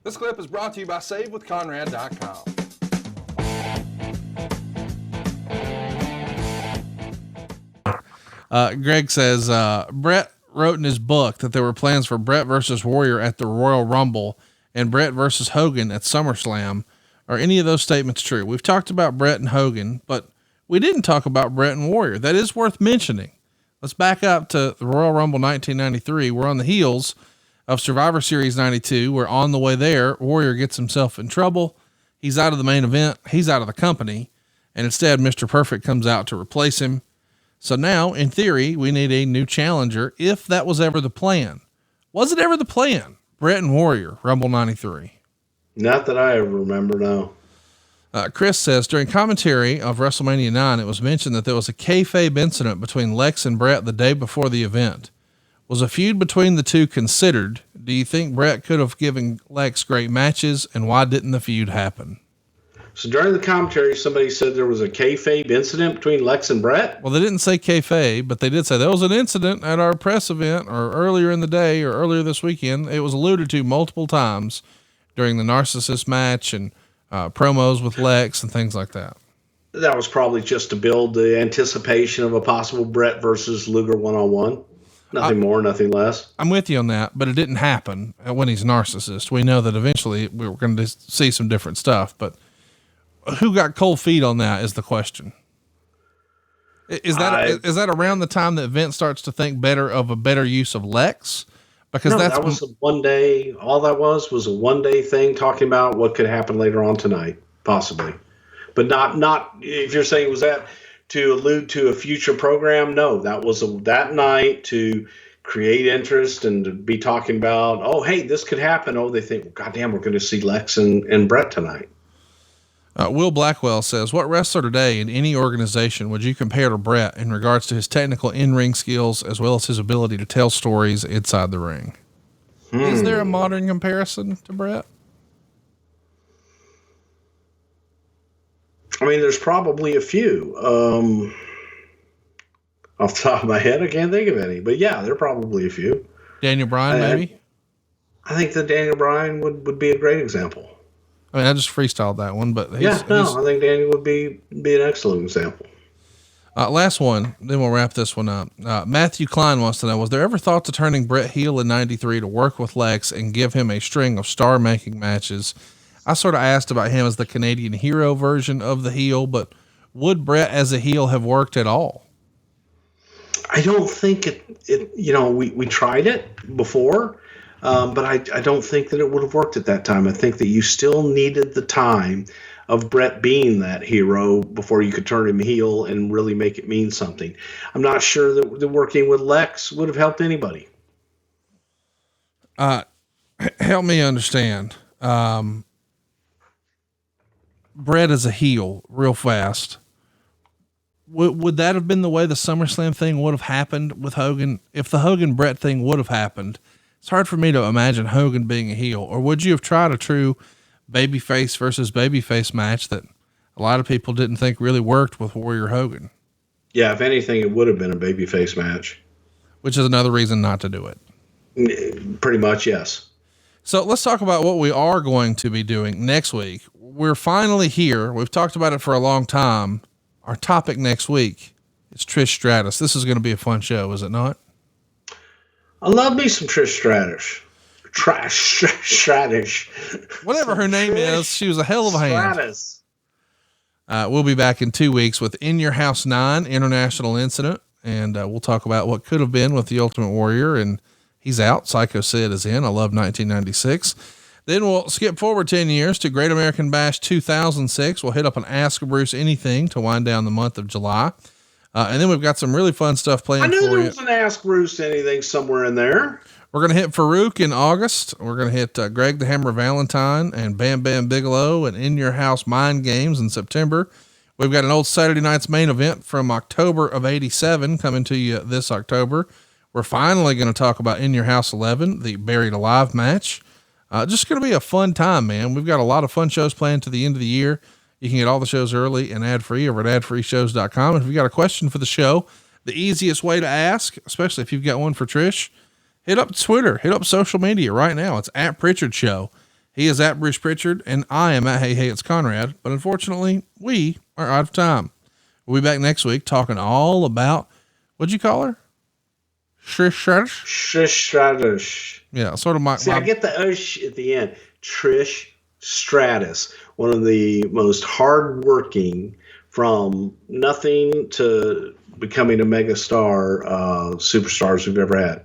This clip is brought to you by SaveWithConrad.com. Greg says, Bret wrote in his book that there were plans for Bret versus Warrior at the Royal Rumble and Bret versus Hogan at SummerSlam. Are any of those statements true? We've talked about Bret and Hogan, but we didn't talk about Bret and Warrior. That is worth mentioning. Let's back up to the Royal Rumble 1993. We're on the heels of Survivor Series 92. We're on the way there. Warrior gets himself in trouble. He's out of the main event. He's out of the company. And instead, Mr. Perfect comes out to replace him. So now, in theory, we need a new challenger, if that was ever the plan. Was it ever the plan? Bret and Warrior, Rumble 93. Not that I ever remember, no. Chris says, during commentary of WrestleMania 9, it was mentioned that there was a kayfabe incident between Lex and Bret the day before the event. Was a feud between the two considered? Do you think Bret could have given Lex great matches, and why didn't the feud happen? So during the commentary, somebody said there was a kayfabe incident between Lex and Bret? Well, they didn't say kayfabe, but they did say there was an incident at our press event or earlier in the day or earlier this weekend. It was alluded to multiple times during the Narcissist match and promos with Lex and things like that. That was probably just to build the anticipation of a possible Bret versus Luger one-on-one. Nothing more, nothing less. I'm with you on that, but it didn't happen when he's Narcissist. We know that eventually we were going to see some different stuff, but who got cold feet on that is the question. Is that around the time that Vince starts to think better of a better use of Lex? Because no, that was a one day. All that was a 1 day thing talking about what could happen later on tonight, possibly, but not if you're saying was that to allude to a future program. No, that was that night to create interest and to be talking about, oh, hey, this could happen. Oh, they think, well, goddamn, we're going to see Lex and Bret tonight. Will Blackwell says, what wrestler today in any organization would you compare to Bret in regards to his technical in-ring skills, as well as his ability to tell stories inside the ring? Is there a modern comparison to Bret? I mean, there's probably a few. Off the top of my head, I can't think of any, but yeah, there are probably a few. Daniel Bryan, maybe? I think that Daniel Bryan would be a great example. I mean, I just freestyled that one, but I think Daniel would be an excellent example. Last one, then we'll wrap this one up. Matthew Klein wants to know, was there ever thought to turning Bret heel in 93 to work with Lex and give him a string of star making matches? I sort of asked about him as the Canadian hero version of the heel, but would Bret as a heel have worked at all? I don't think it we tried it before. But I don't think that it would have worked at that time. I think that you still needed the time of Bret being that hero before you could turn him heel and really make it mean something. I'm not sure that the working with Lex would have helped anybody. Help me understand. Bret as a heel real fast. Would that have been the way the SummerSlam thing would have happened with Hogan? If the Hogan Bret thing would have happened, it's hard for me to imagine Hogan being a heel. Or would you have tried a true babyface versus babyface match that a lot of people didn't think really worked with Warrior Hogan? Yeah, if anything, it would have been a babyface match. Which is another reason not to do it. Pretty much, yes. So let's talk about what we are going to be doing next week. We're finally here. We've talked about it for a long time. Our topic next week is Trish Stratus. This is going to be a fun show, is it not? I love me some Trish Stratus. Stratus. Whatever her name is, she was a hell of a hand. Stratus. We'll be back in 2 weeks with In Your House 9 International Incident. And we'll talk about what could have been with the Ultimate Warrior. And he's out. Psycho Sid is in. I love 1996. Then we'll skip forward 10 years to Great American Bash 2006. We'll hit up an Ask Bruce Anything to wind down the month of July. And then we've got some really fun stuff planned for you. I knew there was an Ask Bruce Anything somewhere in there. We're going to hit Farouk in August. We're going to hit Greg the Hammer Valentine and Bam Bam Bigelow and In Your House Mind Games in September. We've got an old Saturday Night's Main Event from October of 87 coming to you this October. We're finally going to talk about In Your House 11, the Buried Alive match. Just going to be a fun time, man. We've got a lot of fun shows planned to the end of the year. You can get all the shows early and ad-free over at adfreeshows.com. And if you've got a question for the show, the easiest way to ask, especially if you've got one for Trish, hit up Twitter, hit up social media right now. It's at Prichard Show. He is at Bruce Prichard, and I am at Hey It's Conrad. But unfortunately, we are out of time. We'll be back next week talking all about, what'd you call her? Trish Stratus. Yeah, sort of my. See, I get the ush at the end. Trish Stratus, one of the most hardworking, from nothing to becoming a megastar superstars we've ever had.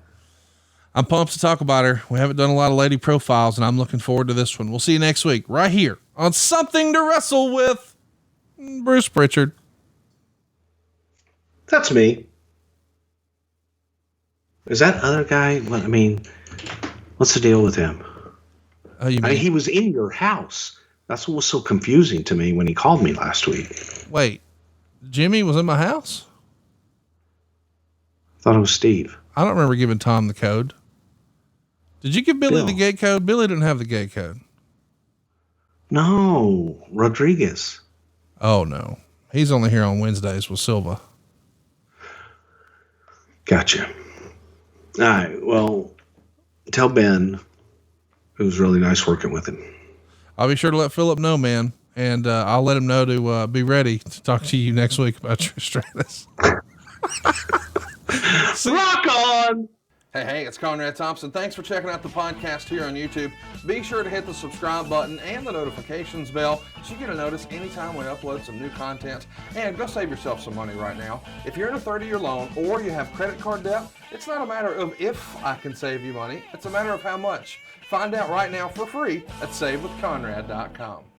I'm pumped to talk about her. We haven't done a lot of lady profiles, and I'm looking forward to this one. We'll see you next week right here on Something to Wrestle with Bruce Prichard. That's me. Is that other guy? Well, I mean, what's the deal with him? He was in your house. That's what was so confusing to me when he called me last week. Wait, Jimmy was in my house? Thought it was Steve. I don't remember giving Tom the code. Did you give Billy the gate code? Billy didn't have the gate code. No, Rodriguez. Oh no. He's only here on Wednesdays with Silva. Gotcha. All right. Well, tell Ben it was really nice working with him. I'll be sure to let Philip know, man. And I'll let him know to be ready to talk to you next week about Trish Stratus. Rock on! Hey, it's Conrad Thompson. Thanks for checking out the podcast here on YouTube. Be sure to hit the subscribe button and the notifications bell so you get a notice anytime we upload some new content. And go save yourself some money right now. If you're in a 30-year loan or you have credit card debt, it's not a matter of if I can save you money. It's a matter of how much. Find out right now for free at SaveWithConrad.com.